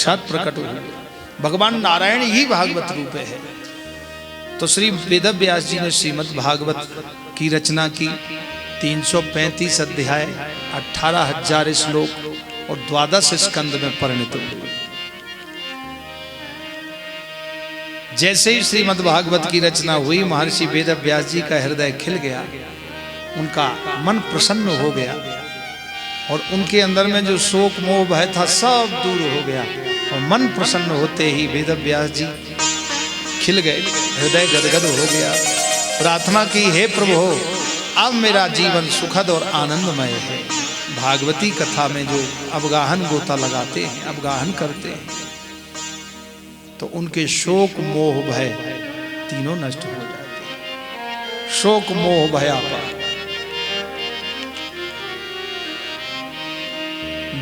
साक्षात प्रकट हुए। भगवान नारायण ही भागवत रूप है। तो श्री वेदव्यास जी ने श्रीमद् भागवत की रचना की। 335 अध्याय, 18,000 श्लोक और 12 स्कंद में परिणत हुए। जैसे ही श्रीमद् भागवत की रचना हुई, महर्षि वेदव्यास जी का हृदय खिल गया, उनका मन प्रसन्न हो गया और उनके अंदर में जो शोक मोह भय था सब दूर हो गया। और मन प्रसन्न होते ही वेदव्यास जी खिल गए, हृदय गदगद हो गया। प्रार्थना की, हे प्रभु, अब मेरा जीवन सुखद और आनंदमय है। भागवती कथा में जो अवगाहन गोता लगाते हैं, अवगाहन करते हैं, तो उनके शोक मोह भय तीनों नष्ट हो जाते हैं। शोक मोह भयापा।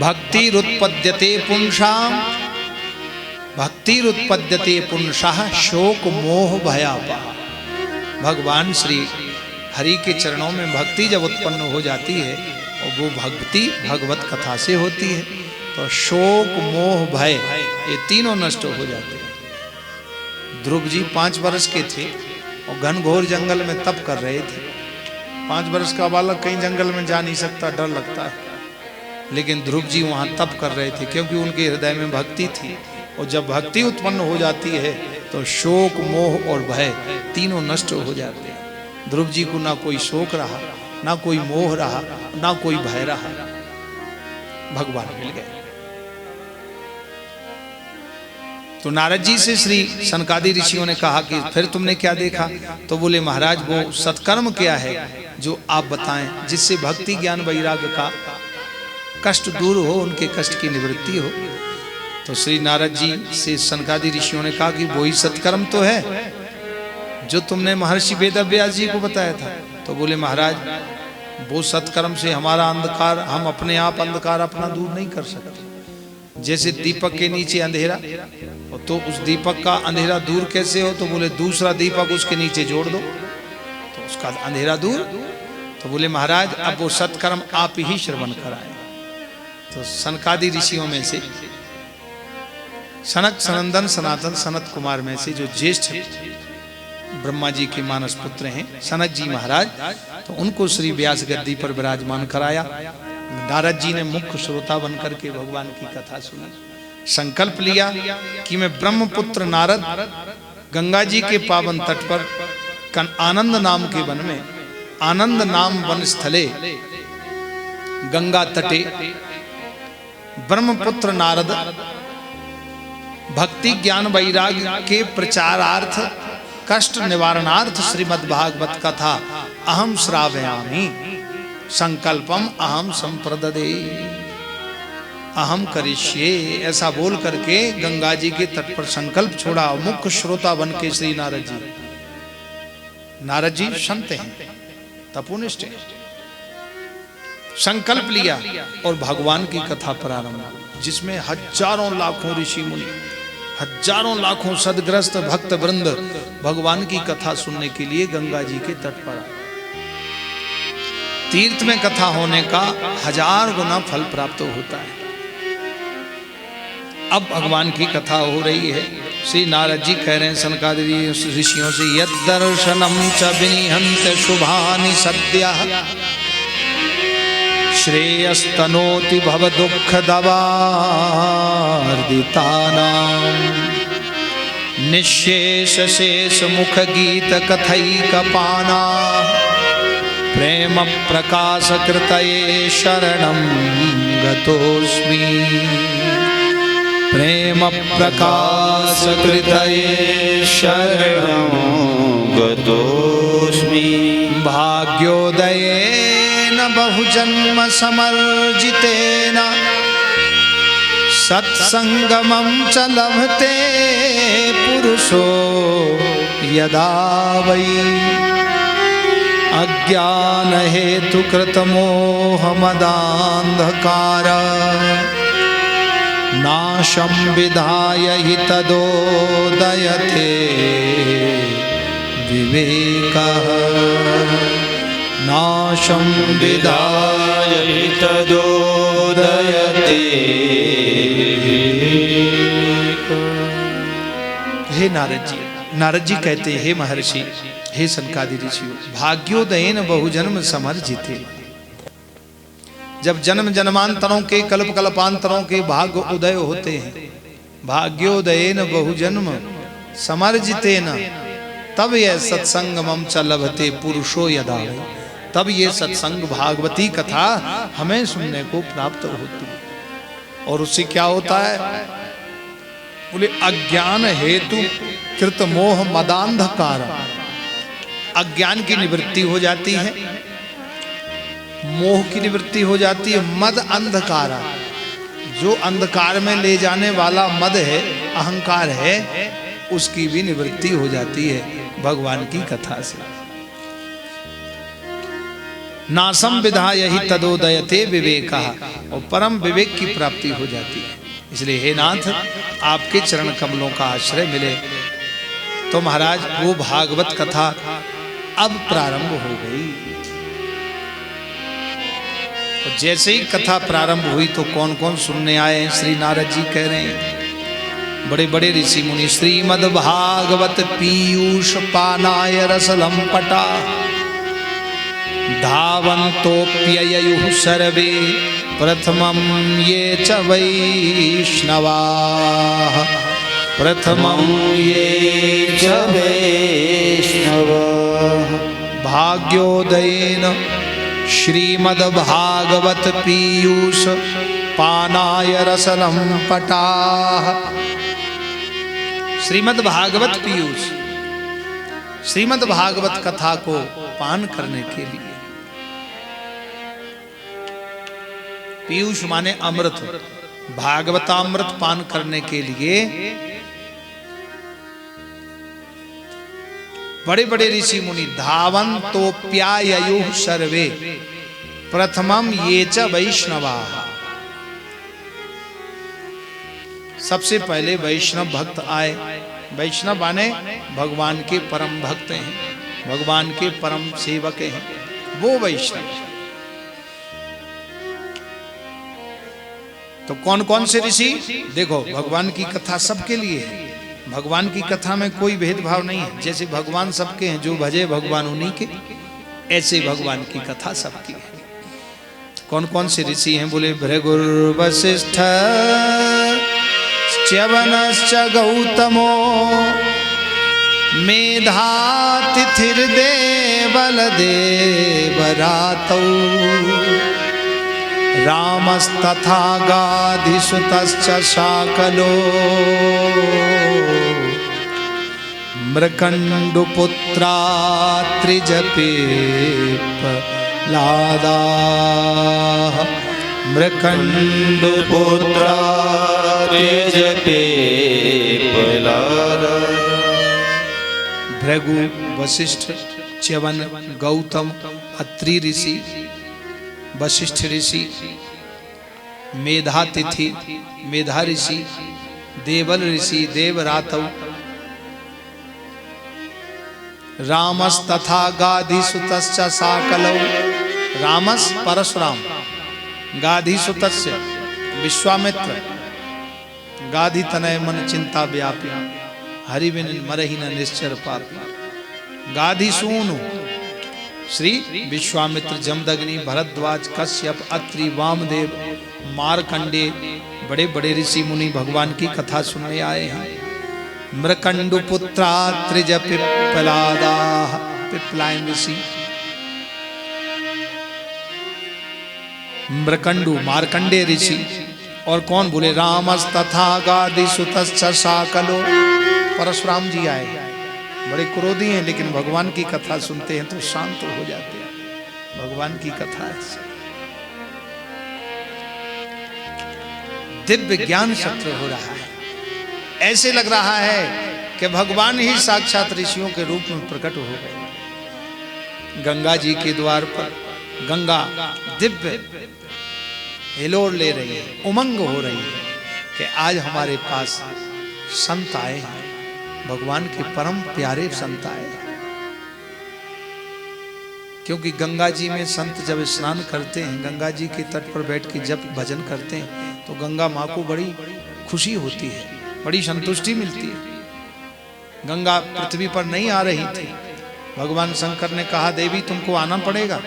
भक्तिरुत्पद्यते पुंसाम, भक्तिरुत्पद्यते पुंसः शोक मोह भयापा। भगवान श्री हरि के चरणों में भक्ति जब उत्पन्न हो जाती है और वो भक्ति भगवत कथा से होती है, तो शोक मोह भय ये तीनों नष्ट हो जाते हैं। ध्रुव जी 5 वर्ष के थे और घनघोर जंगल में तप कर रहे थे। 5 वर्ष का बालक कहीं जंगल में जा नहीं सकता, डर लगता है, लेकिन ध्रुव जी वहाँ तप कर रहे थे क्योंकि उनके हृदय में भक्ति थी। और जब भक्ति उत्पन्न हो जाती है तो शोक मोह और भय तीनों नष्ट हो जाते हैं। ध्रुव जी को ना कोई शोक रहा, ना कोई मोह रहा, ना कोई भय रहा। भगवान मिल गए। तो नारद जी से श्री सनकादि ऋषियों ने कहा कि फिर तुमने क्या देखा? तो बोले, महाराज वो सत्कर्म क्या है जो आप बताएं, जिससे भक्ति ज्ञान वैराग्य का कष्ट दूर हो, उनके कष्ट की निवृत्ति हो। तो श्री नारद जी से सनकादि ऋषियों ने कहा कि वही सत्कर्म तो है जो तुमने महर्षि वेदव्यास जी को बताया था। तो बोले, महाराज वो सत्कर्म से हमारा अंधकार, हम अपने आप अंधकार अपना दूर नहीं कर सकते। जैसे दीपक के नीचे अंधेरा, तो उस दीपक का अंधेरा दूर कैसे हो? तो बोले, दूसरा दीपक उसके नीचे जोड़ दो तो उसका अंधेरा दूर। तो बोले, महाराज अब वो सत्कर्म आप ही श्रवण कराएं। तो सनकादि ऋषियों में से सनक, सनंदन, सनातन, सनत कुमार में से जो ज्येष्ठ ब्रह्मा जी के मानस पुत्र हैं सनक जी महाराज, तो उनको श्री व्यास गद्दी पर विराजमान कराया। नारद जी ने मुख्य श्रोता बनकर के भगवान की कथा सुनी। संकल्प लिया कि मैं ब्रह्मपुत्र नारद गंगा जी के पावन तट पर आनंद नाम के वन में, आनंद नाम वन स्थले गंगा तटे ब्रह्मपुत्र नारद भक्ति ज्ञान वैराग्य के प्रचारार्थ, कष्ट निवारणार्थ श्रीमद् भागवत कथा अहम श्रावयामि, संकल्पम अहम संप्रददे, अहम करिष्ये, ऐसा बोल करके गंगा जी के तट पर संकल्प छोड़ा। मुख्य श्रोता बन के श्री नारद जी संत हैं, तपोनिष्ठ हैं। संकल्प लिया और भगवान की कथा प्रारंभ, जिसमें हजारों लाखों ऋषि मुनि, हजारों लाखों सदग्रस्त भक्त वृंद भगवान की कथा सुनने के लिए गंगा जी के तट पर आए। तीर्थ में कथा होने का 1000 गुना फल प्राप्त होता है। अब भगवान की कथा हो रही है। श्री नारद जी कह रहे हैं सनकादि ऋषियों से, यद दर्शनम च विनिहंत शुभानि सद्यः श्रेयस्तनोति भव दुख दवार्दितानां निःशेष शेष मुख गीत कथैकपाना प्रेम प्रकाश कृतये शरणं गतोस्मि, प्रेम प्रकाश कृतये शरणं गतोस्मि। भाग्योदयेन बहुजन्म समर्जितेन सत्संगमं च लभते पुरुषो यदा वै अज्ञान हेतु कृत मोह मदांधकार नाशं विधाय हि तदोदयते विवेकः, नाशं विधाय हि तदोदयते। हे नारद जी कहते हैं, हे महर्षि, हे सनकादि ऋषियों, भाग्योदयन बहुजन्म समर्जिते। जब जन्म जन्मांतरों के कल्प कल्पांतरों के भाग्य उदय होते हैं, भाग्योदयन बहुजन्म समर्जितेन, तब यह सत्संग मम च लभते पुरुषो यदा, तब ये सत्संग भागवती कथा हमें सुनने को प्राप्त होती है। और उससे क्या होता है? बोले अज्ञान हेतु कृत मोह मदांधकार, अज्ञान की निवृत्ति हो जाती है, मोह की निवृत्ति हो जाती है, मद अंधकार, जो अंधकार में ले जाने वाला मद है, अहंकार है, उसकी भी निवृत्ति हो जाती है भगवान की कथा से। नासम विधा यही तदोदयते विवेका, और परम विवेक की प्राप्ति हो जाती है। इसलिए हे नाथ, आपके चरण कमलों का आश्रय मिले। तो महाराज वो भागवत कथा अब प्रारंभ हो गई। तो जैसे ही कथा प्रारंभ हुई तो कौन कौन सुनने आए? श्री नारद जी कह रहे हैं, बड़े बड़े ऋषि मुनि, श्रीमद् भागवत पीयूष पानाय रसलम पटा, धावन्तोऽप्यययुः सर्वे प्रथमं ये च वैष्णवाः, प्रथमं ये च वैष्णवाः। भाग्योदयेन श्रीमद्भागवत पीयूष पानाय रसलम पटाः। श्रीमद्भागवत पीयूष, श्रीमद्भागवत कथा को पान करने के लिए, पीयूष माने अमृत, भागवतामृत पान करने के लिए बड़े बड़े ऋषि मुनि धावन्तोऽप्यययुः सर्वे प्रथमं ये च वैष्णवाः। सबसे पहले वैष्णव भक्त आए। वैष्णव माने भगवान के परम भक्त हैं, भगवान के परम सेवक हैं, वो वैष्णव। तो कौन कौन से ऋषि? देखो, भगवान की कथा सबके लिए है, भगवान की कथा में कोई भेदभाव नहीं है। जैसे भगवान सबके हैं, जो भजे भगवान उन्हीं के, ऐसे भगवान की कथा सबकी है। कौन कौन से ऋषि हैं? बोले भृगुर्वसिष्ठ च्यवनश्च गौतमो मेधातिथिर्देवलदेवरातौ रामस्तथा गाधिसुतश्च शाकलो मृकण्डुपुत्रा त्रिजपेप्लादाः, मृकण्डुपुत्रा त्रिजपेप्लादाः। भृगु, वशिष्ठ, च्यवन, गौतम, अत्रि ऋषि, वशिष्ठ ऋषि, मेधातिथि, मेधा ऋषि, देवल ऋषि, देवरातौ, रामस तथा गाधिसुतश्च साकलौ। रामस परशुराम, गाधिसुतस्य विश्वामित्र, गाधि तनय मन चिंता व्यापी, हरि बिन मरहि न निश्चर पापी। गाधि सूनु श्री विश्वामित्र, जमदग्नि, भरद्वाज, कश्यप, अत्रि, वामदेव, मारकंडे, बड़े बड़े ऋषि मुनि भगवान की कथा सुनने आए हैं। मृकंडुपुत्रा त्रिज पिप्पलादाः, पिप्पलायन ऋषि, मृकंडु मार्कंडे ऋषि, और कौन? बोले रामस्तथा गाधिसुतश्च शाकलो, परशुराम जी आए। बड़े क्रोधी हैं, लेकिन भगवान की कथा सुनते हैं तो शांत हो जाते हैं। भगवान की कथा है, दिव्य ज्ञान सत्र हो रहा है। ऐसे लग रहा है कि भगवान ही साक्षात ऋषियों के रूप में प्रकट हो गए। गंगा जी के द्वार पर गंगा दिव्य हिलोर ले रही है, उमंग हो रही है कि आज हमारे पास संत आए हैं, भगवान के परम प्यारे संत आए हैं। क्योंकि गंगा जी में संत जब स्नान करते हैं, गंगा जी के तट पर बैठ के जब भजन करते हैं, तो गंगा माँ को बड़ी खुशी होती है, बड़ी संतुष्टि मिलती है। गंगा पृथ्वी पर नहीं आ रही थी। भगवान शंकर ने कहा देवी तुमको आना पड़ेगा।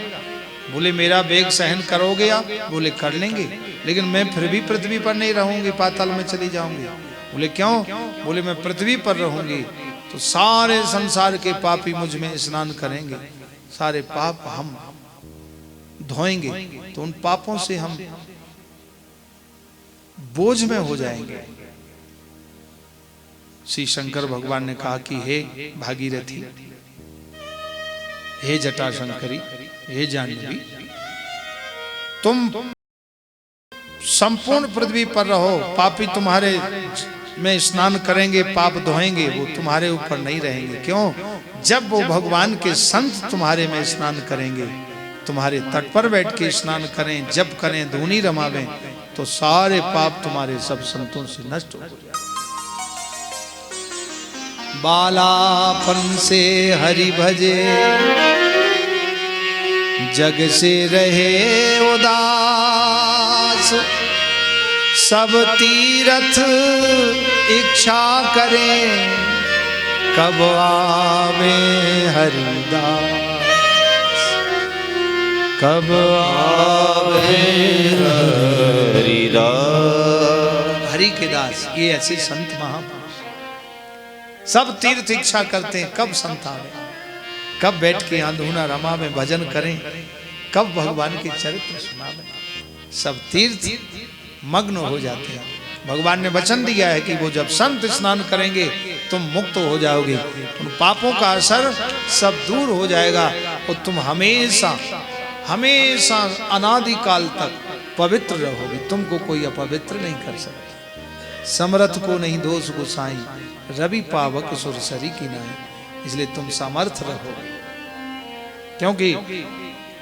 बोले मेरा वेग सहन करोगे आप? बोले कर लेंगे, लेकिन मैं फिर भी पृथ्वी पर नहीं रहूंगी, पाताल में चली जाऊंगी। बोले क्यों? बोले मैं पृथ्वी पर रहूंगी तो सारे संसार के पापी मुझ में स्नान करेंगे, सारे पाप हम धोएंगे, तो उन पापों से हम बोझ में हो जाएंगे। श्री शंकर भगवान ने कहा कि हे भागीरथी, हे जटाशंकरी, हे जाह्नवी, तुम संपूर्ण पृथ्वी पर रहो, पापी तुम्हारे में स्नान करेंगे, पाप धोएंगे, वो तुम्हारे ऊपर नहीं रहेंगे। क्यों? जब वो भगवान के संत तुम्हारे में स्नान करेंगे, तुम्हारे तट पर बैठ के स्नान करें, जब करें, धूनी रमावें, तो सारे पाप तुम्हारे सब संतों से नष्ट हो जाए। बालापन से हरि भजे, जग से रहे उदास, सब तीरथ इच्छा करें, कब आवे हरिदास, कब आवे हरिदास। हरि के दास ये ऐसे संत महापुरुष सब तीर्थ इच्छा करते हैं, कब संत आवे, कब बैठ के यहाँ धूना रमा में भजन करें, कब भगवान के चरित्र सुनावें। सब तीर्थ मग्न हो जाते हैं। भगवान ने वचन दिया है कि वो जब संत स्नान करेंगे तुम मुक्त हो जाओगे, उन पापों का असर सब दूर हो जाएगा और तुम हमेशा हमेशा अनादिकाल तक पवित्र रहोगे। तुमको कोई अपवित्र नहीं कर सकता। समर्थ को नहीं दोष गोसाई, रवि पावक सुरसरी की नाई। इसलिए तुम समर्थ रहोगे, क्योंकि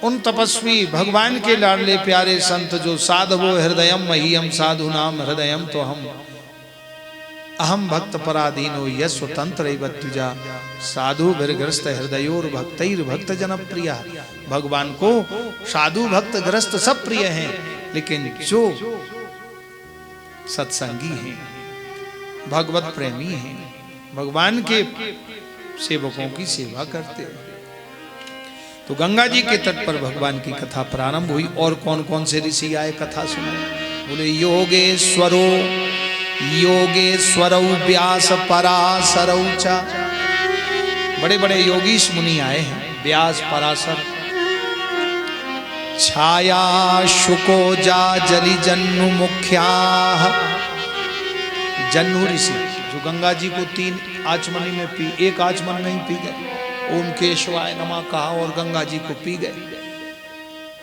उन तपस्वी भगवान के लाडले प्यारे संत जो साधवो हृदयम मह्यम साधु नाम हृदयम तो हम अहम भक्त पराधीनो यश स्वतंत्र बत्युजा साधु विरग्रस्त हृदयोर भक्तैर भक्त जनप्रिया। भगवान को साधु भक्त ग्रस्त सब प्रिय हैं, लेकिन जो सत्संगी हैं, भगवत प्रेमी हैं, भगवान के सेवकों की सेवा करते हैं। तो गंगा जी के तट पर भगवान की कथा प्रारंभ हुई। और कौन कौन से ऋषि आए कथा सुनाए? बोले योगेश्वरो योगेश्वरौ व्यास पराशरौ च। बड़े बड़े योगीश मुनि आए हैं, व्यास पराशर। छाया शुको जा जलि जन्नु मुख्या। जन्नु ऋषि जो गंगा जी को 3 आचमनी में पी, एक आचमन में ही पी गए, ओम केशवाय नमः कहा और गंगा जी को पी गए।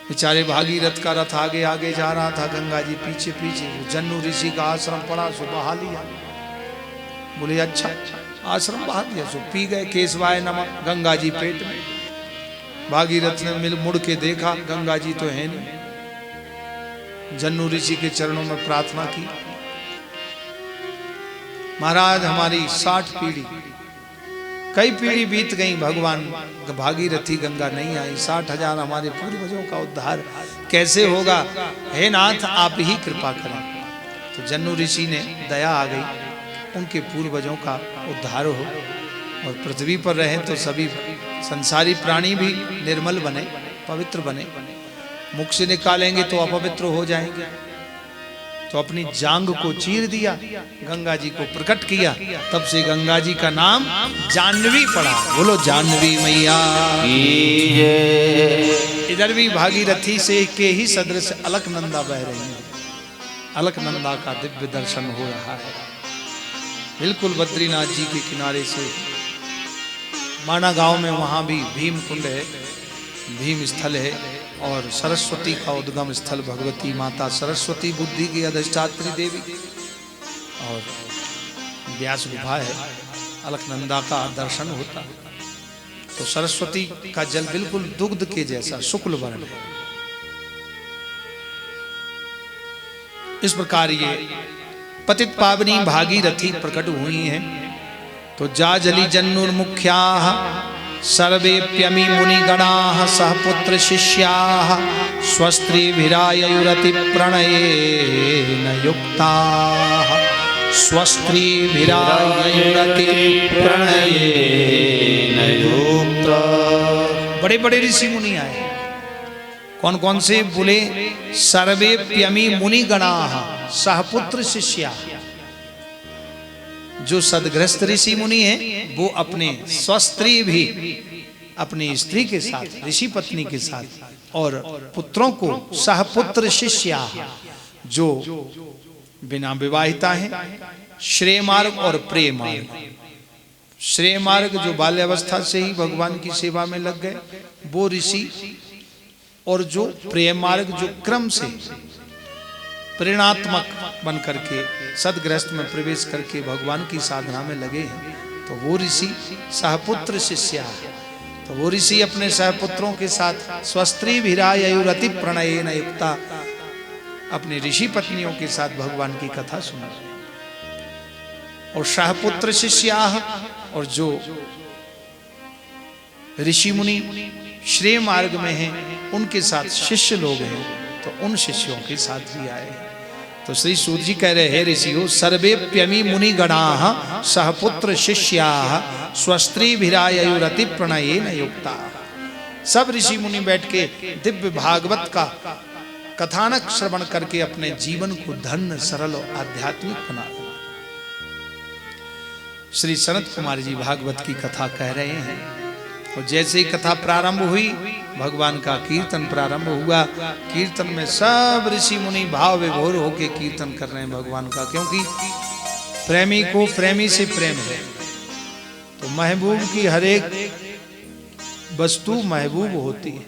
बेचारे भागीरथ का रथ आगे आगे जा रहा था, गंगा जी पीछे पीछे। जन्नु ऋषि का आश्रम पड़ा, सो बहा लिया। बोले अच्छा आश्रम बहा दिया, सो पी गए। केशवाय नमः, गंगा जी पेट में। भागीरथ ने मुड़ के देखा, गंगा जी तो है नहीं। जन्नु ऋषि के चरणों में प्रार्थना की, महाराज हमारी 60 पीढ़ी, कई पीढ़ी बीत गई, भगवान भागीरथी गंगा नहीं आई। 60,000 हमारे पूर्वजों का उद्धार कैसे होगा? हे नाथ आप ही कृपा करें। तो जन्नु ऋषि ने दया आ गई, उनके पूर्वजों का उद्धार हो और पृथ्वी पर रहें तो सभी संसारी प्राणी भी निर्मल बने, पवित्र बने। मुख से निकालेंगे तो अपवित्र हो जाएंगे। तो अपनी जांग को चीर दिया, गंगा जी को प्रकट किया। तब से गंगा जी का नाम जाह्नवी पड़ा। बोलो जाह्नवी मैया। इधर भी भागीरथी से के ही सदृश अलकनंदा बह रही है। अलकनंदा का दिव्य दर्शन हो रहा है, बिल्कुल बद्रीनाथ जी के किनारे से। माना गांव में वहां भी भीम कुंड है, भीम स्थल है, और सरस्वती का उद्गम स्थल भगवती माता सरस्वती बुद्धि की अधिष्ठात्री देवी, और व्यास गुफा है। अलकनंदा का दर्शन होता है तो सरस्वती का जल बिल्कुल दुग्ध के जैसा शुक्ल वर्ण है। इस प्रकार ये पतित पावनी भागीरथी प्रकट हुई हैं। तो जाजलि जन्नुर्मुख्या सर्वेप्यमी मुनिगणाः सह पुत्र शिष्याः स्वस्त्रीभिरायुरति प्रणयेन युक्ताः स्वस्त्रीभिरायुरति प्रणयेन युक्ता। बड़े बड़े ऋषि मुनि आए। कौन कौन से बोले? सर्वेप्यमी मुनि गणाः सहपुत्र शिष्या। जो सदगृहस्थ ऋषि मुनि हैं वो अपने स्वस्त्री भी अपनी स्त्री के साथ, ऋषि पत्नी के साथ, और पुत्रों को सहपुत्र शिष्या जो बिना विवाहिता हैं, श्रेय मार्ग और प्रेम मार्ग। श्रेय मार्ग जो बाल्यावस्था से ही भगवान की सेवा में लग गए वो ऋषि, और जो प्रेम मार्ग जो क्रम से प्रेरणात्मक बन करके सदगृहस्थ में प्रवेश करके भगवान की साधना में लगे हैं, तो वो ऋषि सहपुत्र शिष्या। तो वो ऋषि अपने सहपुत्रों के साथ स्वस्त्रीभिरायुरति प्रणयेन युक्ता अपनी ऋषि पत्नियों के साथ भगवान की कथा सुना। और सहपुत्र शिष्या, और जो ऋषि मुनि श्रेय मार्ग में हैं उनके साथ शिष्य लोग हैं, तो उन शिष्यों के साथ भी आए। तो श्री सूत जी कह रहे हैं ऋषियों सर्वेप्यमी मुनि गणाः सहपुत्र शिष्याः स्वस्त्रीभिरायुरति प्रणयेन युक्ता। सब ऋषि मुनि बैठ के दिव्य भागवत का कथानक श्रवण करके अपने जीवन को धन्य सरल और आध्यात्मिक बना। श्री सनत कुमार जी भागवत की कथा कह रहे हैं। और जैसे ही कथा प्रारंभ हुई भगवान का कीर्तन प्रारंभ हुआ। कीर्तन में सब ऋषि मुनि भाव विभोर होकर कीर्तन कर रहे हैं भगवान का, क्योंकि प्रेमी को प्रेमी से प्रेम है। तो महबूब की हर एक वस्तु महबूब होती है।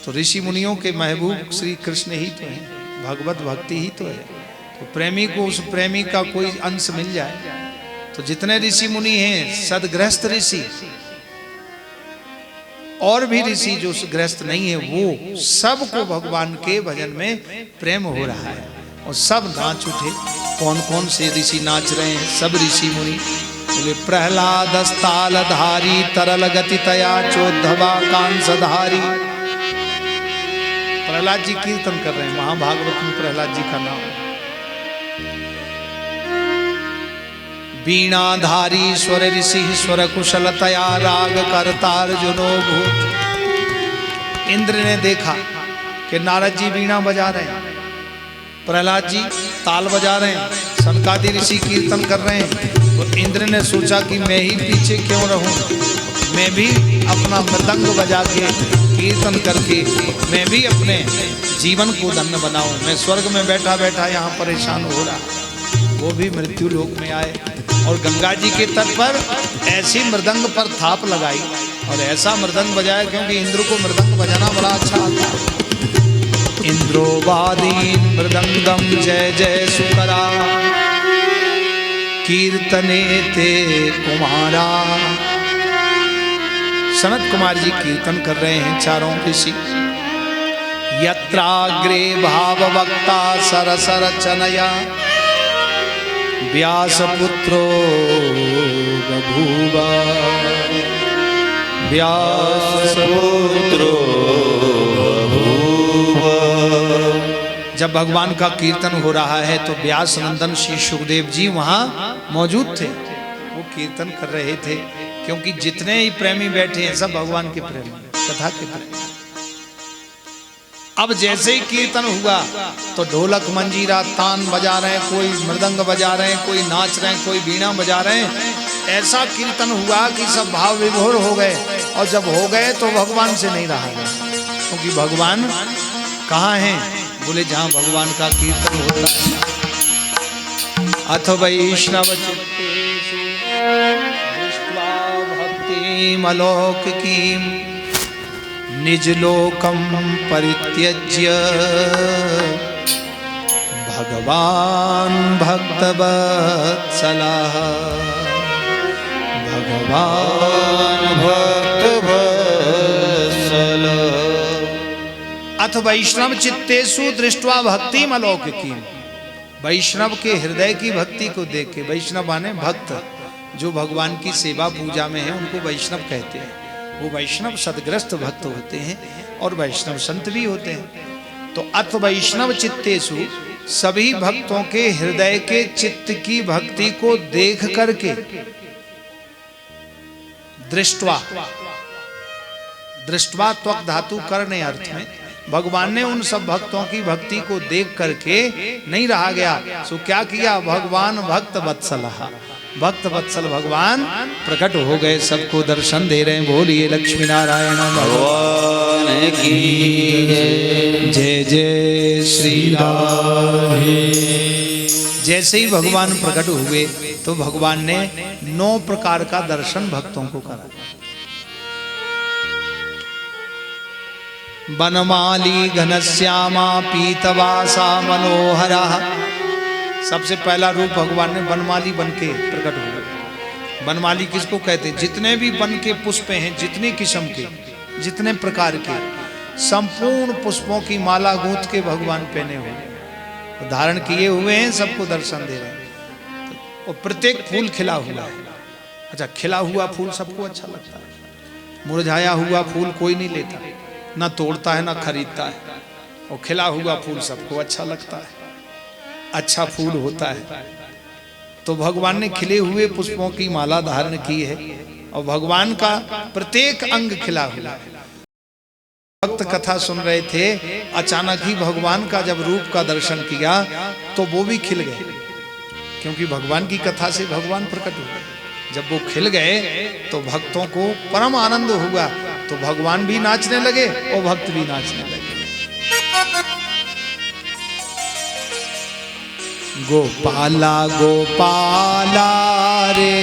तो ऋषि मुनियों के महबूब श्री कृष्ण ही तो है, भगवत भक्ति ही तो है। तो प्रेमी को उस प्रेमी का कोई अंश मिल जाए। तो जितने ऋषि मुनि हैं सदगृहस्थ ऋषि और भी ऋषि जो गृहस्थ नहीं है वो सबको भगवान के भजन में प्रेम हो रहा है और सब नाच उठे। कौन कौन से ऋषि नाच रहे हैं? सब ऋषि मुनि बोले प्रहलाद स्थालधारी तरल गति तया चोद्धवा कांसधारी। प्रहलाद जी कीर्तन कर रहे हैं, महाभागवत में प्रहलाद जी का नाम। वीणाधारी स्वर ऋषि स्वर कुशलतया राग करतार जुनो भूत। इंद्र ने देखा कि नारद जी वीणा बजा रहे हैं, प्रहलाद जी ताल बजा रहे हैं, सनकादि ऋषि कीर्तन कर रहे हैं। तो इंद्र ने सोचा कि मैं ही पीछे क्यों रहूं, मैं भी अपना मृदंग बजा के कीर्तन करके मैं भी अपने जीवन को धन्य बनाऊं। मैं स्वर्ग में बैठा बैठा यहाँ परेशान हो रहा। वो भी मृत्यु लोक में आए और गंगा जी के तट पर ऐसी मृदंग पर थाप लगाई और ऐसा मृदंग बजाया, क्योंकि इंद्र को मृदंग बजाना बड़ा अच्छा आता है। इंद्रो वादीन मृदंगम जय जय सुकरा कीर्तने ते कुमारा। सनत कुमार जी कीर्तन कर रहे हैं चारों ऋषि। यत्राग्रे भाववक्ता सरसर चनया व्यासपुत्रो बभूव व्यासपुत्रो बभूव। जब भगवान का कीर्तन हो रहा है तो व्यास नंदन श्री सुखदेव जी वहां मौजूद थे, वो कीर्तन कर रहे थे। क्योंकि जितने ही प्रेमी बैठे हैं सब भगवान के प्रेमी, कथा के प्रेमी। अब जैसे ही कीर्तन हुआ तो ढोलक मंजीरा तान बजा रहे हैं, कोई मृदंग बजा रहे हैं, कोई नाच रहे हैं, कोई वीणा बजा रहे हैं। ऐसा कीर्तन हुआ कि सब भाव विभोर हो गए। और जब हो गए तो भगवान से नहीं रहा गया, क्योंकि भगवान कहाँ हैं? बोले जहाँ भगवान का कीर्तन होता है। अथ वैष्णव चित्तेषु दृष्ट्वा भक्तिमलौकिकीं निज लोकम परित्यज्य भगवान भक्तवत्सलः भगवान भक्तवत्सलः। अथ वैष्णव चित्तेषु दृष्ट्वा भक्तिम अलौकिकीं। वैष्णव के हृदय की भक्ति को देख के, वैष्णव माने भक्त, जो भगवान की सेवा पूजा में है उनको वैष्णव कहते हैं। वो वैष्णव सदग्रस्त भक्त होते हैं और वैष्णव संत भी होते हैं। तो अथ वैष्णव चित्तेषु सभी भक्तों के हृदय के चित्त की भक्ति को देख करके, दृष्टवा, दृष्टवा त्वक धातु करने अर्थ में, भगवान ने उन सब भक्तों की भक्ति को देख करके नहीं रहा गया, सो क्या किया, भगवान भक्त वत्सलः, भक्त वत्सल भगवान प्रकट हो गए, सबको दर्शन दे रहे हैं। बोलिए लक्ष्मी नारायण भगवान की जय, जय श्री राम। जैसे ही भगवान प्रकट हुए तो भगवान ने 9 प्रकार का दर्शन भक्तों को करा। बनमाली घनश्यामा पीतवासा मनोहरा, सबसे पहला रूप भगवान ने बनमाली बन के प्रकट हुए। बनमाली किसको कहते हैं? जितने भी वन के पुष्प हैं, जितने किस्म के, जितने प्रकार के, संपूर्ण पुष्पों की माला गूंथ के भगवान पहने हुए, धारण किए हुए हैं, सबको दर्शन दे रहे हैं। और प्रत्येक फूल खिला हुआ है। अच्छा, खिला हुआ फूल सबको अच्छा लगता है, मुरझाया हुआ फूल कोई नहीं लेता, ना तोड़ता है ना खरीदता है, और खिला हुआ फूल सबको अच्छा लगता है, अच्छा फूल होता है। तो भगवान ने खिले हुए पुष्पों की माला धारण की है और भगवान का प्रत्येक अंग खिला हुआ है। भक्त कथा सुन रहे थे, अचानक ही भगवान का जब रूप का दर्शन किया तो वो भी खिल गए, क्योंकि भगवान की कथा से भगवान प्रकट हुए। जब वो खिल गए तो भक्तों को परम आनंद हुआ, तो भगवान भी नाचने लगे और भक्त भी नाचने लगे। गोपाला गोपाला रे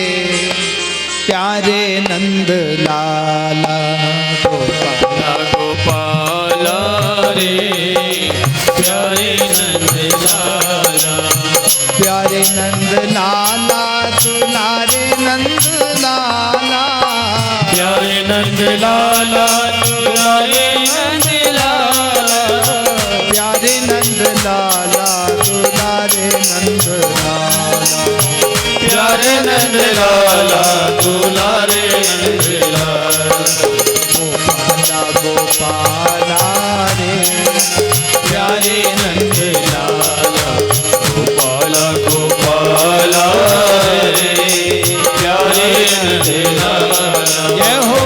प्यारे नंद लाला, गोपाला गोपाला रे प्यारे नंद लाला, प्यारे नंद लाला दुलारे नंद लाला, प्यारे नंद लाला दुलारे नंद लाला, प्यारे नंद लाला दुलारे नंद लाला, प्यारे नंद लाला दुलारे नंद लाला, गोपाला गोपाला रे प्यारे नंद लाला, गोपाला गोपाला रे प्यारे नंद लाला। जय हो।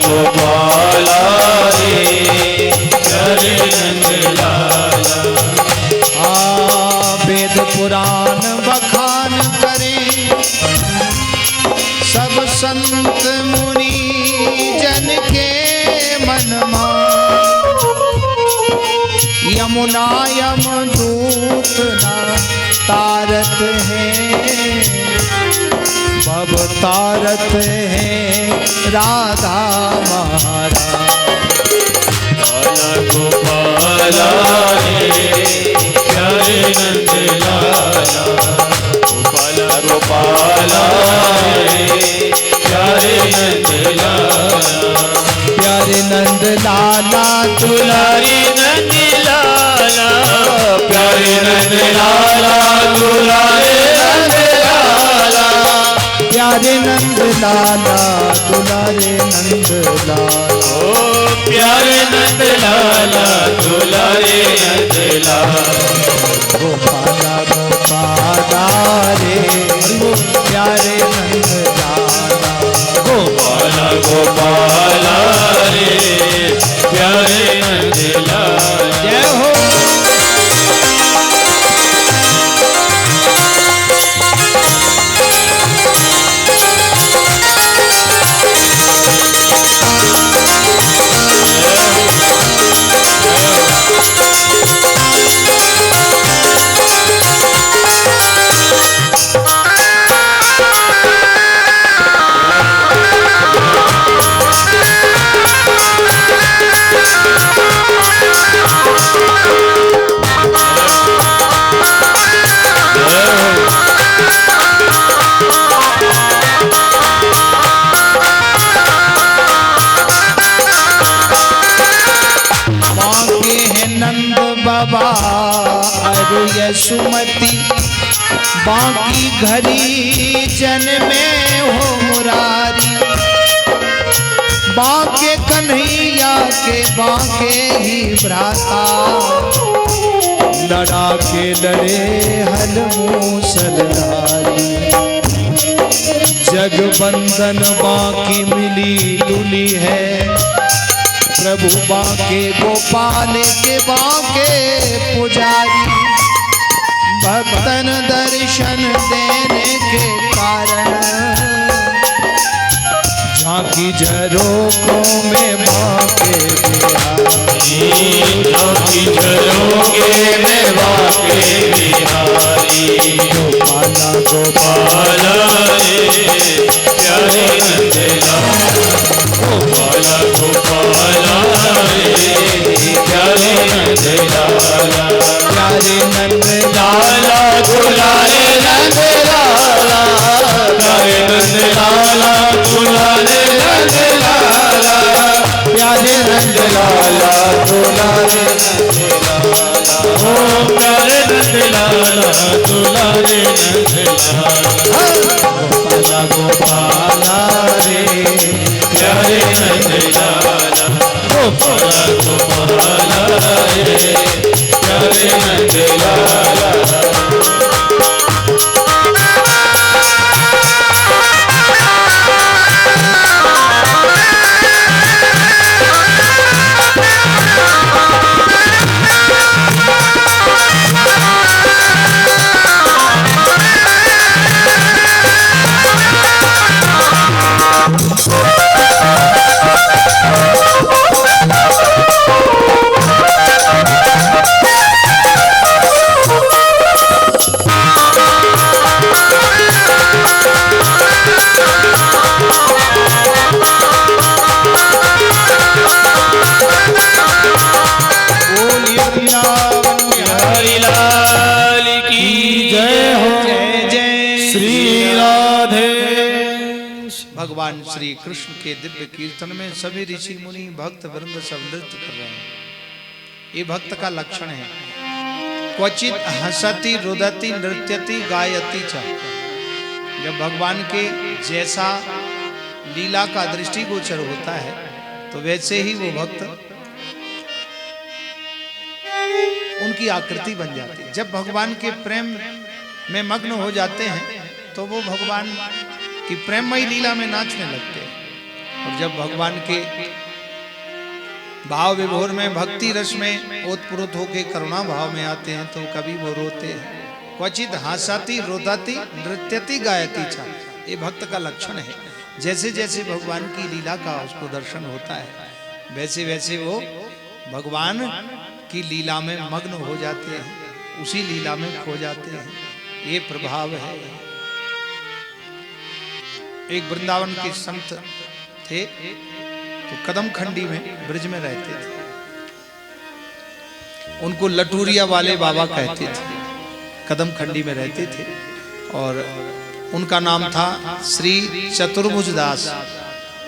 गोपाला रे प्यारे नंद लाला, वेद पुराण बखान करें सब संत मुनि जन के मन मान, यमुना यम दूत ना तारत है, भव तारत है राधा महाराज। गोपाला रे प्यारे नंद लाला, गोपाला गोपाला रे प्यारे नंद लाला, प्यारे नंद लाला दुलारे नंद लाला, प्यारे नंद लाला दुलारे नंद लाला, प्यारे नंद लाला दुलारे नंद लाला, ओ प्यारे नंद लाला दुलारे नंद लाला, गोपाला गोपाला रे प्यारे नंद लाला, गोपाला गोपाला रे प्यारे नंद लाला। जय हो। ये सुमति बाकी घरी जन में हो मुरारी। बाके कन्हैया के बाके ही भ्राता लड़ा के लड़े हल मूसलधारी। जगबंदन बाकी मिली दुली है प्रभु बाके गोपाल के बाके पुजारी। भक्तन दर्शन देने के कारण झांकी झरोकों में बाके बिहारी। झांकी झरोके में बाके बिहारी। गोपाला गोपाला रे प्यारे नंदलाला। गोपाला गोपाला रे प्यारे नंदलाला। प्यारे नंदलाला दुलारे नंदलाला। प्यारे नंदलाला दुलारे नंदलाला। प्यारे नंदलाला दुलारे नंदलाला। ओ प्यारे नंदलाला दुलारे नंदलाला। गोपाला गोपाला रे प्यारे नंदलाला। गोपाला गोपाला रे प्यारे नंदलाला। भगवान श्री कृष्ण के दिव्य कीर्तन में सभी ऋषि मुनि भक्त वृंद सब नृत्य कर रहे हैं। ये भक्त का लक्षण है। क्वचित हंसति रुदति नृत्यति गायति च। जब भगवान के जैसा लीला का दृष्टिगोचर होता है तो वैसे ही वो भक्त उनकी आकृति बन जाती है। जब भगवान के प्रेम में मग्न हो जाते हैं तो वो भगवान कि प्रेममयी लीला में नाचने लगते हैं। और जब भगवान के भाव विभोर में भक्ति रस में ओतप्रोत होके करुणा भाव में आते हैं तो कभी वो रोते हैं। क्वचित हासाती रोदाती नृत्यति गायति चा। ये भक्त का लक्षण है। जैसे जैसे भगवान की लीला का उसको दर्शन होता है वैसे वैसे वो भगवान की लीला में मग्न हो जाते हैं, उसी लीला में खो जाते हैं। ये प्रभाव है। एक वृंदावन के संत थे तो कदम खंडी में ब्रिज में रहते थे। उनको लटूरिया वाले बाबा कहते थे। कदम खंडी में रहते थे और उनका नाम था श्री चतुर्भुज दास।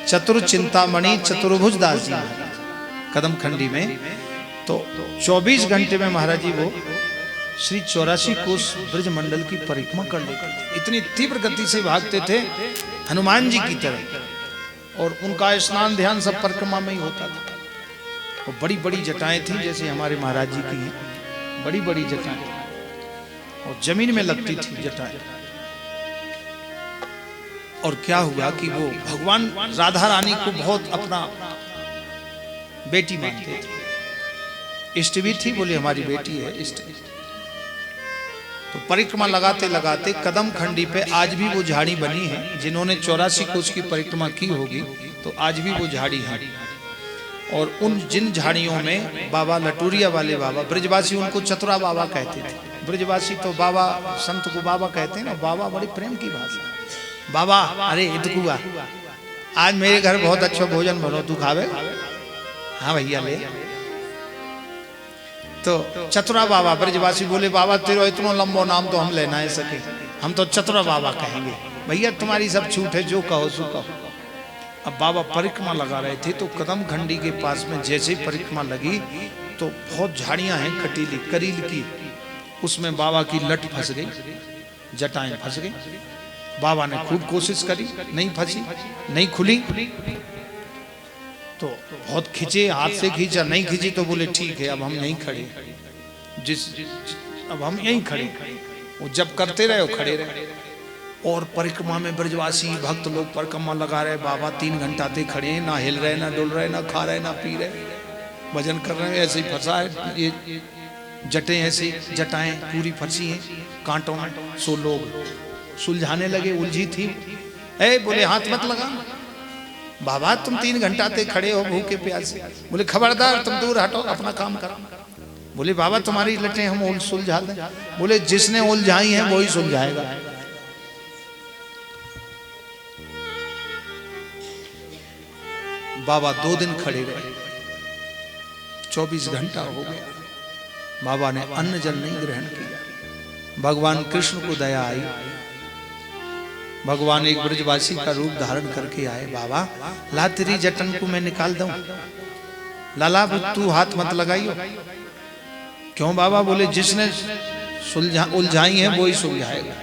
चतुर चिंतामणि चतुर्भुज दास जी कदम खंडी में। तो 24 घंटे में महाराज जी वो श्री 84 कोस ब्रज मंडल की परिक्रमा कर लेते थे। इतनी तीव्र गति से भागते थे हनुमान जी की तरह। और उनका स्नान ध्यान सब परिक्रमा में ही होता था। और बड़ी बड़ी जटाएं थी जैसे हमारे महाराज जी की हैं, बड़ी बड़ी जटाएं और जमीन में लगती थी जटाएं। और क्या हुआ कि वो भगवान राधा रानी को बहुत अपना बेटी मानते थे। इष्ट भी थी, बोले हमारी बेटी है इष्ट। तो परिक्रमा लगाते लगाते कदम खंडी पे आज भी वो झाड़ी बनी है। जिन्होंने 84 कोस की परिक्रमा की होगी तो आज भी वो झाड़ी है। और उन जिन झाड़ियों में बाबा लटूरिया वाले बाबा, ब्रजवासी उनको चतुरा बाबा कहते थे। ब्रजवासी तो बाबा, संत को बाबा कहते हैं ना। बाबा बड़ी प्रेम की भाषा। बाबा अरे इतकुआ आज मेरे घर बहुत अच्छा भोजन बनो, तू खावे? हाँ भैया ले। तो चतुरा बाबा, ब्रजवासी बोले बाबा तेरा इतना लंबो नाम तो हम ले ना सके, हम तो चतुरा बाबा कहेंगे। भैया तुम्हारी सब छूट है, जो कहो सो कहो। अब बाबा परिक्रमा लगा रहे थे तो कदम खंडी के पास में जैसे परिक्रमा लगी तो बहुत झाड़ियां हैं कटीली करील की। उसमें बाबा की लट फंस गई, जटाएं फंस गई। बाबा ने खूब कोशिश करी, नहीं फंसी, नहीं खुली। तो बहुत खींचे, हाथ से खींचा, नहीं खींची। तो बोले ठीक है अब हम यहीं खड़े, अब हम यहीं खड़े। वो जब करते रहे वो खड़े रहे। और परिक्रमा में ब्रजवासी भक्त लोग परिक्रमा लगा रहे। बाबा 3 घंटा तक खड़े हैं, ना हिल रहे, ना डुल रहे, ना खा रहे, ना पी रहे, भजन कर रहे हैं। ऐसे ही फंसा है ये जटें, ऐसे जटाएं पूरी फंसी हैं कांटों में। सो लोग सुलझाने लगे, उलझी थी। ए बोले हाथ मत लगा बाबा, तुम 3 घंटा तक खड़े हो भूखे प्यासे। बोले खबरदार तुम दूर हटो, अपना काम करो। बोले बाबा तुम्हारी लटें हम सुलझा दें। बोले जिसने उलझाई है वही सुलझाएगा। बाबा 2 दिन खड़े रहे, 24 घंटा हो गया। बाबा ने अन्न जल नहीं ग्रहण किया। भगवान कृष्ण को दया आई। भगवान एक ब्रजवासी का रूप धारण करके आए। बाबा ला तेरी जटन को मैं निकाल दूं। लाला तू हाथ मत लगाइयो। क्यों बाबा? बोले जिसने उलझाई है वो ही सुलझाएगा।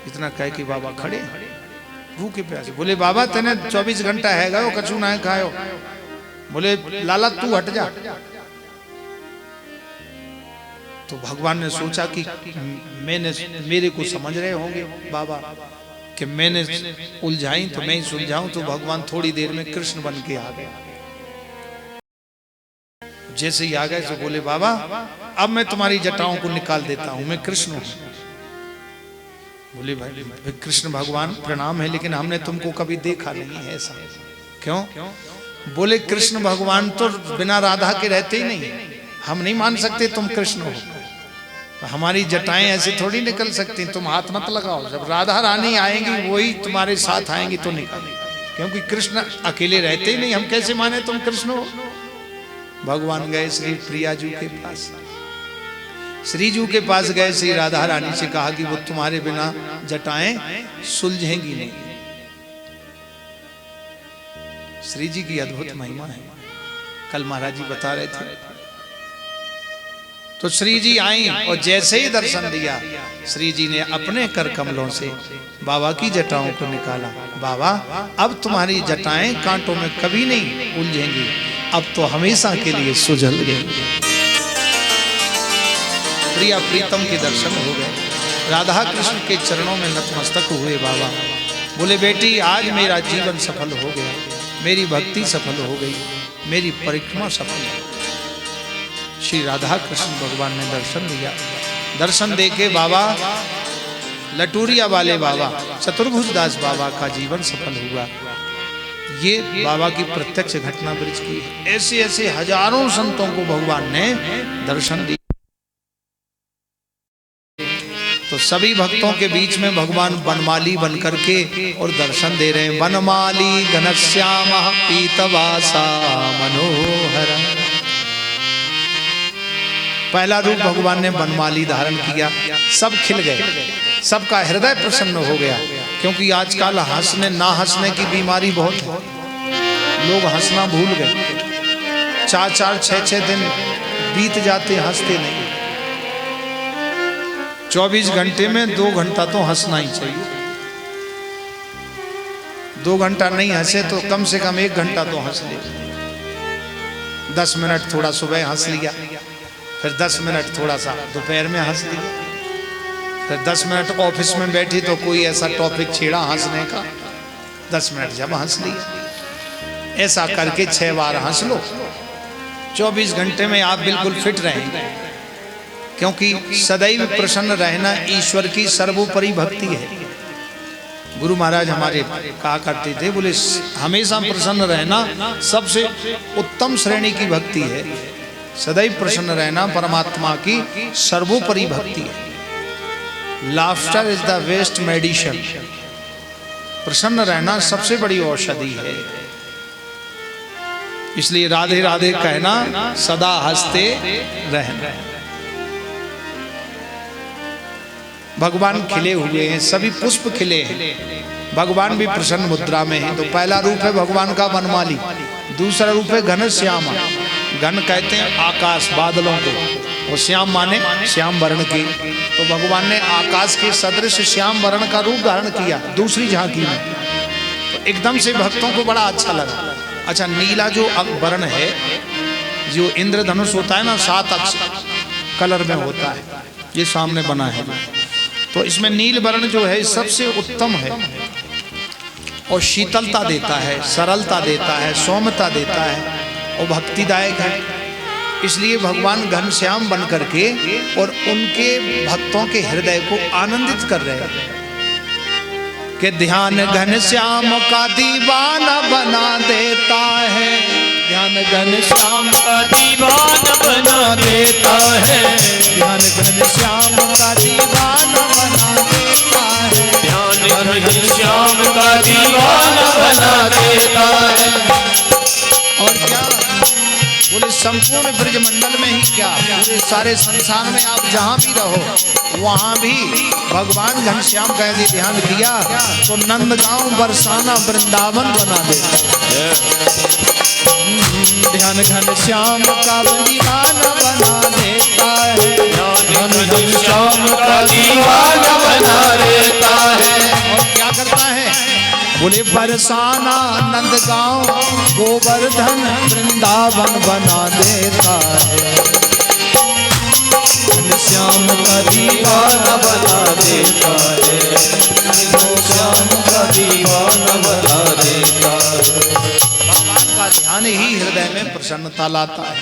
इतना कह के बाबा खड़े भूखे प्यासे। बोले बाबा तेने 24 घंटा है गयो, कछु ना खायो। बोले लाला तू हट जा। तो भगवान ने सोचा कि मेरे को समझ रहे होंगे बाबा कि मैंने उलझाई तो मैं ही सुलझाऊं। तो भगवान थोड़ी देर में कृष्ण बन के आ गए। जैसे ही आ गए तो बोले बाबा अब मैं तुम्हारी जटाओं को निकाल देता हूं, मैं कृष्ण हूं। बोले भाई कृष्ण भगवान प्रणाम है, लेकिन हमने तुमको कभी देखा नहीं है ऐसा। क्यों? बोले कृष्ण भगवान तो बिना राधा के रहते ही नहीं, हम नहीं मान सकते तुम कृष्ण हो। हमारी जटाएं ऐसे थोड़ी निकल सकती, तुम हाथ मत लगाओ। जब राधा रानी आएंगी वही तुम्हारे साथ आएंगी तो निकल, क्योंकि कृष्ण अकेले रहते ही नहीं, हम कैसे माने तुम कृष्ण हो। भगवान गए श्री प्रिया जी के पास। श्री जी के पास गए, श्री राधा रानी से कहा कि वो तुम्हारे बिना जटाएं सुलझेंगी नहीं। श्री जी की अद्भुत महिमा है, कल महाराज जी बता रहे थे। तो श्री जी आई और जैसे ही दर्शन दिया, श्री जी ने अपने कर कमलों से बाबा की जटाओं को निकाला। बाबा अब तुम्हारी जटाएं कांटों में कभी नहीं उलझेंगी, अब तो हमेशा के लिए सुझल गई। प्रिया प्रीतम के दर्शन हो गए। राधा कृष्ण के चरणों में नतमस्तक हुए बाबा। बोले बेटी आज मेरा जीवन सफल हो गया, मेरी भक्ति सफल हो गई, मेरी परिक्रमा सफल हो गई। श्री राधा कृष्ण भगवान ने दर्शन दिया। दर्शन देके बाबा लटूरिया वाले बाबा चतुर्भुज दास बाबा का जीवन सफल हुआ। ये बाबा की प्रत्यक्ष घटना ब्रज की है। ऐसे ऐसे हजारों संतों को भगवान ने दर्शन दिया। तो सभी भक्तों के बीच में भगवान बनमाली बन करके और दर्शन दे रहे हैं। बनमाली घनश्याम पीतवासा मनोहर। पहला रूप भगवान ने बनमाली धारण किया, सब खिल गए, सबका हृदय प्रसन्न हो गया। क्योंकि आजकल हंसने ना हंसने की बीमारी बहुत है, लोग हंसना भूल गए। 4-4, 6-6 दिन बीत जाते हंसते नहीं। 24 घंटे में 2 घंटा तो हंसना ही चाहिए। 2 घंटा नहीं हंसे तो कम से कम 1 घंटा तो हंस ले। 10 मिनट थोड़ा सुबह हंस लिया, फिर 10 मिनट थोड़ा सा दोपहर में हंस लिया, फिर 10 मिनट ऑफिस में बैठी तो कोई ऐसा टॉपिक छेड़ा हंसने का, 10 मिनट जब हंस लिया। ऐसा करके 6 बार हंस लो। 24 घंटे में आप बिल्कुल फिट रहेंगे। क्योंकि सदैव प्रसन्न रहना ईश्वर की सर्वोपरि भक्ति है। गुरु महाराज हमारे कहा करते थे, बोले हमेशा प्रसन्न रहना सबसे उत्तम श्रेणी की भक्ति है। सदैव प्रसन्न रहना परमात्मा की सर्वोपरि भक्ति है। Laughter is the best medicine. प्रसन्न रहना सबसे बड़ी औषधि है। इसलिए राधे राधे कहना, सदा हंसते रहना। भगवान खिले हुए हैं, सभी पुष्प खिले हैं, भगवान भी प्रसन्न मुद्रा में है। तो पहला रूप है भगवान का बनमाली, दूसरा रूप है घनश्याम। घन कहते हैं आकाश बादलों को, और श्याम माने श्याम वर्ण की। तो भगवान ने आकाश के सदृश श्याम वर्ण का रूप धारण किया दूसरी झांकी में। तो एकदम से भक्तों को बड़ा अच्छा लगा। अच्छा, नीला जो वर्ण है, जो इंद्रधनुष होता है ना, 7 कलर में होता है, ये सामने बना है। तो इसमें नील वर्ण जो है सबसे उत्तम है और शीतलता देता है, सरलता देता है, सौम्यता देता है और भक्तिदायक है। इसलिए भगवान घनश्याम बन करके और उनके भक्तों के हृदय को आनंदित कर रहे हैं कि ध्यान घनश्याम का दीवाना बना देता है, ध्यान घनश्याम का दीवाना बना देता है, ध्यान घनश्याम का दीवाना बना देता है, ध्यान घनश्याम का दीवाना बना देता है। और क्या बोले, संपूर्ण ब्रजमंडल में ही क्या, पूरे सारे संसार में आप जहाँ भी रहो वहाँ भी भगवान घनश्याम का यदि ध्यान किया तो नंदगांव, बरसाना, वृंदावन बना देता है। ध्यान घनश्याम का दीवाना बना देता है, ध्यान घनश्याम का दीवाना बना देता है। और क्या करता है, बोले बरसाना, नंदगांव, गोवर्धन, वृंदावन बना देता है। घनश्याम का दीवाना बना देता है, घनश्याम का दीवाना बना देता है। भगवान का ध्यान ही हृदय में प्रसन्नता लाता है।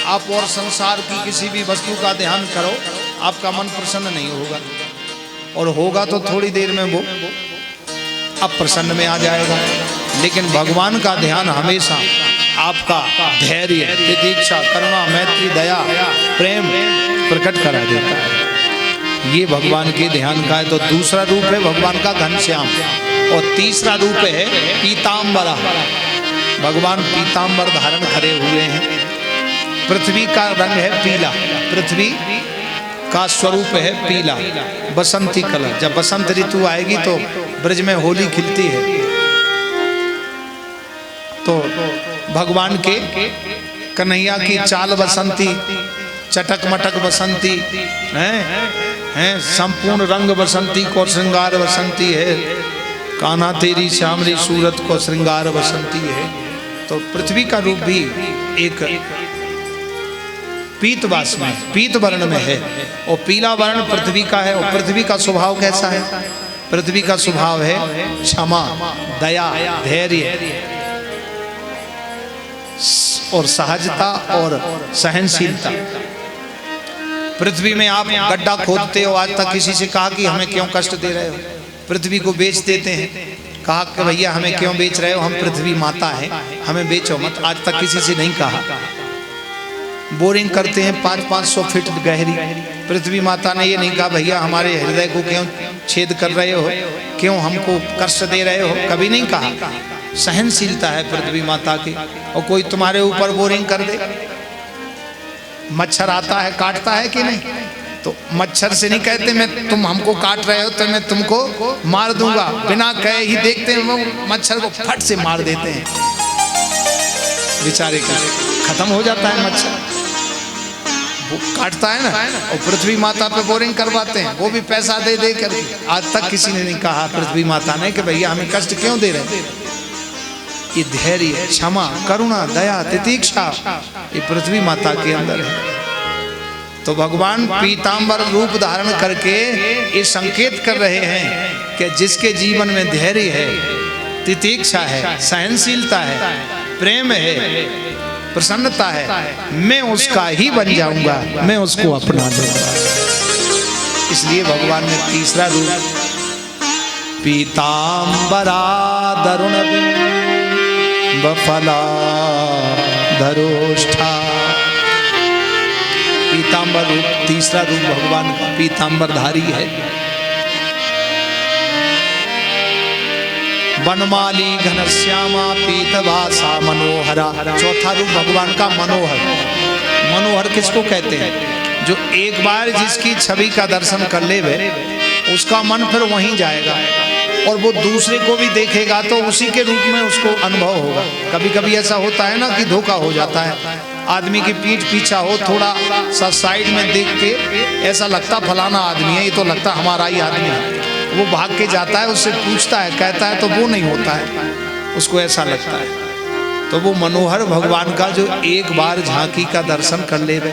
आप और संसार की किसी भी वस्तु का ध्यान करो, आपका मन प्रसन्न नहीं होगा, और होगा तो थोड़ी देर में वो अब प्रसन्न में आ जाएगा। लेकिन भगवान का ध्यान हमेशा आपका धैर्य, तितिक्षा, करुणा, मैत्री, दया, प्रेम प्रकट करा देता है। ये भगवान के ध्यान का है। तो दूसरा रूप है भगवान का घनश्याम और तीसरा रूप है पीतांबरा। भगवान पीतांबर धारण खड़े हुए हैं। पृथ्वी का रंग है पीला, पृथ्वी का स्वरूप है पीला, बसंती कलर। जब बसंत ऋतु आएगी तो ब्रज में होली खिलती है। तो भगवान के कन्हैया की चाल बसंती, चटक मटक बसंती हैं, संपूर्ण रंग बसंती को श्रृंगार बसंती है। कान्हा तेरी श्यामली सूरत को श्रृंगार बसंती है। तो पृथ्वी का रूप भी एक पीतवास में, पीत वर्ण में है और पीला वर्ण पृथ्वी का है। और पृथ्वी का स्वभाव कैसा है? पृथ्वी का स्वभाव है क्षमा, दया, धैर्य और सहजता और सहनशीलता। पृथ्वी में आप गड्ढा खोदते हो, आज तक किसी से कहा कि हमें क्यों कष्ट दे रहे हो? पृथ्वी को बेच देते हैं, कहा कि भैया हमें क्यों बेच रहे हो, हम पृथ्वी माता है, हमें बेचो मत। आज तक किसी से नहीं कहा। बोरिंग करते हैं 500-500 फीट गहरी, पृथ्वी माता ने ये नहीं कहा भैया हमारे हृदय को क्यों छेद कर रहे हो, क्यों हमको कष्ट दे रहे हो, कभी नहीं कहा। सहनशीलता है पृथ्वी माता की। और कोई तुम्हारे ऊपर बोरिंग कर दे, मच्छर आता है काटता है कि नहीं, तो मच्छर से नहीं कहते मैं तुम हमको काट रहे हो तो मैं तुमको मार दूंगा, बिना कहे ही देखते हैं वो मच्छर को फट से मार देते हैं, बेचारे का खत्म हो जाता है मच्छर। वो काटता है ना, और पृथ्वी माता पे बोरिंग करवाते हैं, वो भी पैसा दे दे कर। आज तक किसी ने नहीं कहा पृथ्वी माता ने कि भैया हमें कष्ट क्यों दे रहे हैं। ये धैर्य, क्षमा, करुणा, दया, तितिक्षा ये पृथ्वी माता के अंदर है। तो भगवान पीतांबर रूप धारण करके ये संकेत कर रहे हैं कि जिसके जीवन में धैर्य है, तितिक्षा है, सहनशीलता है, प्रेम है, प्रसन्नता है, मैं उसका ही बन जाऊंगा, मैं उसको अपना लूंगा। इसलिए भगवान ने तीसरा रूप पीतांबरा दरुण बफला धरोष्ठा, पीतांबर रूप, तीसरा रूप भगवान का पीतांबरधारी है। वनमाली घनश्यामा पीतवासा मनोहरा, चौथा रूप भगवान का मनोहर। मनोहर किसको कहते हैं? जो एक बार जिसकी छवि का दर्शन कर ले उसका मन फिर वहीं जाएगा और वो दूसरे को भी देखेगा तो उसी के रूप में उसको अनुभव होगा। कभी कभी ऐसा होता है ना कि धोखा हो जाता है। आदमी की पीठ पीछा हो, थोड़ा सा साइड में देख के ऐसा लगता फलाना आदमी है, ये तो लगता हमारा ही आदमी है। वो भाग के जाता है, उससे पूछता है, कहता है तो वो नहीं होता है, उसको ऐसा लगता है। तो वो मनोहर भगवान का जो एक बार झांकी का दर्शन कर लेवे,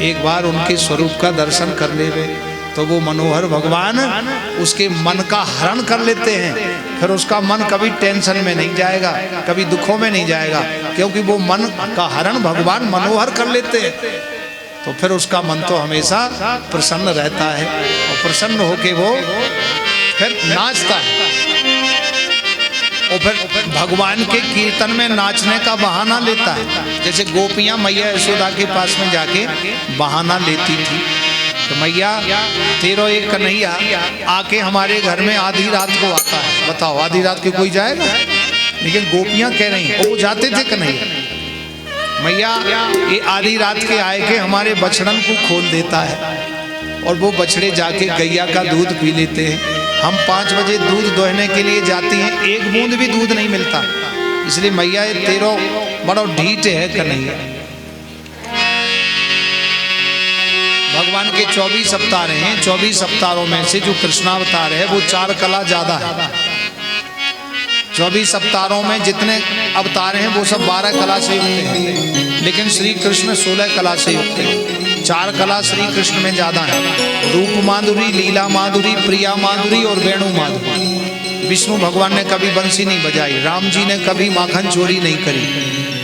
एक बार उनके स्वरूप का दर्शन कर लेवे, तो वो मनोहर भगवान उसके मन का हरण कर लेते हैं। फिर उसका मन कभी टेंशन में नहीं जाएगा, कभी दुखों में नहीं जाएगा, क्योंकि वो मन का हरण भगवान मनोहर कर लेते हैं। तो फिर उसका मन तो हमेशा प्रसन्न रहता है, और प्रसन्न होके वो फिर नाचता है। और फिर भगवान के कीर्तन में नाचने का बहाना लेता है। जैसे गोपियां मैया यशोदा के पास में जाके बहाना लेती थी तो मैया तेरो एक कन्हैया आके हमारे घर में आधी रात को आता है। बताओ, आधी रात के कोई जाएगा? लेकिन गोपियां कह रही हैं, वो जाते थे कन्हैया, मैया ये आधी रात के आए के हमारे बछड़न को खोल देता है, और वो बछड़े जाके गैया का दूध पी लेते हैं। हम 5 बजे दूध दोहने के लिए जाती हैं, एक बूंद भी दूध नहीं मिलता। इसलिए मैया तेरो बड़ा ढीठ है कन्हैया। भगवान के 24 अवतार हैं, 24 अवतारों में से जो कृष्णावतार है वो 4 कला ज्यादा है। 24 अवतारों में जितने अवतार हैं वो सब 12 कला से युक्त हैं, लेकिन श्री कृष्ण 16 कला से युक्त हैं। 4 कला श्री कृष्ण में ज्यादा है, रूप माधुरी, लीला माधुरी, प्रिया माधुरी और वेणु माधुरी। विष्णु भगवान ने कभी बंसी नहीं बजाई, राम जी ने कभी माखन चोरी नहीं करी,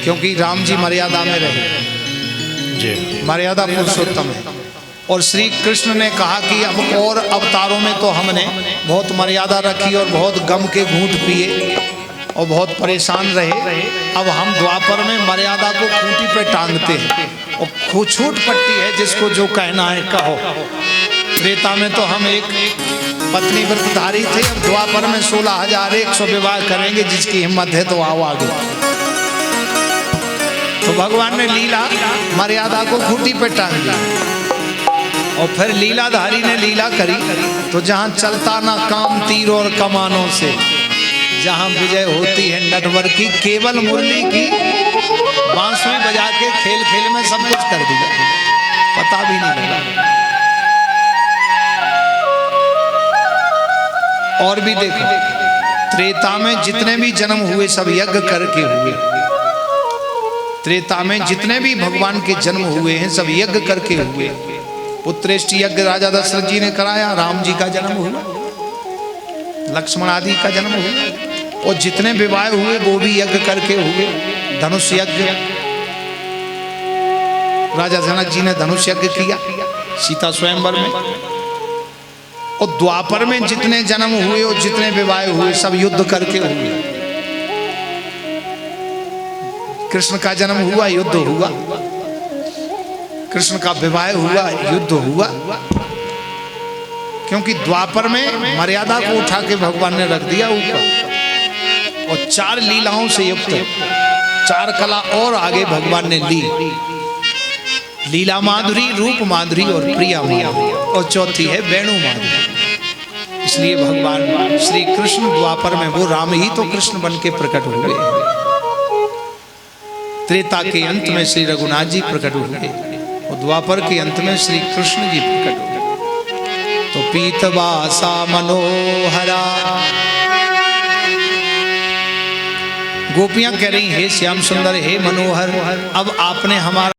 क्योंकि राम जी मर्यादा में रहे, मर्यादा पुरुषोत्तम है। और श्री कृष्ण ने कहा कि अब और अवतारों में तो हमने बहुत मर्यादा रखी और बहुत गम के घूंट पिए और बहुत परेशान रहे, अब हम द्वापर में मर्यादा को खूंटी पे टांगते हैं और छूट पट्टी है, जिसको जो कहना है कहो। त्रेता में तो हम एक पत्नी व्रतधारी थे, अब द्वापर में 16,100 विवाह करेंगे, जिसकी हिम्मत है तो आओ आगे। तो भगवान ने लीला मर्यादा को खूंटी पे टांग दी, और फिर लीलाधारी ने लीला करी तो जहाँ चलता ना काम तीर और कमानों से, जहाँ विजय होती है नटवर की, केवल मुरली की बांसुरी बजा के खेल खेल में सब कुछ कर दिया, पता भी नहीं लगा। और भी देखो, त्रेता में जितने भी जन्म हुए सब यज्ञ करके हुए। त्रेता में जितने भी भगवान के जन्म हुए हैं सब यज्ञ करके हुए। पुत्रेष्टि यज्ञ राजा दशरथ जी ने कराया, राम जी का जन्म हुआ, लक्ष्मण आदि का जन्म हुआ, और जितने विवाह हुए वो भी यज्ञ करके हुए। धनुष यज्ञ, राजा जनक जी ने धनुष यज्ञ किया सीता स्वयंवर में। और द्वापर में जितने जन्म हुए और जितने विवाह हुए सब युद्ध करके हुए। कृष्ण का जन्म हुआ, युद्ध हुआ, कृष्ण का विवाह हुआ, युद्ध हुआ, क्योंकि द्वापर में मर्यादा को उठा के भगवान ने रख दिया ऊपर। और 4 लीलाओं से युक्त 4 कला और आगे भगवान ने ली, लीला माधुरी, रूप माधुरी और प्रिया माधुरी, और चौथी है वेणु माधुरी। इसलिए भगवान श्री कृष्ण द्वापर में वो राम ही तो कृष्ण बन के प्रकट हुए। त्रेता के अंत में श्री रघुनाथ जी प्रकट हुए, और द्वापर के अंत में श्री कृष्ण जी प्रकट हुए। तो पीतवासा मनोहरा, गोपियां कह रही हे श्याम सुंदर, हे मनोहर, अब आपने हमारा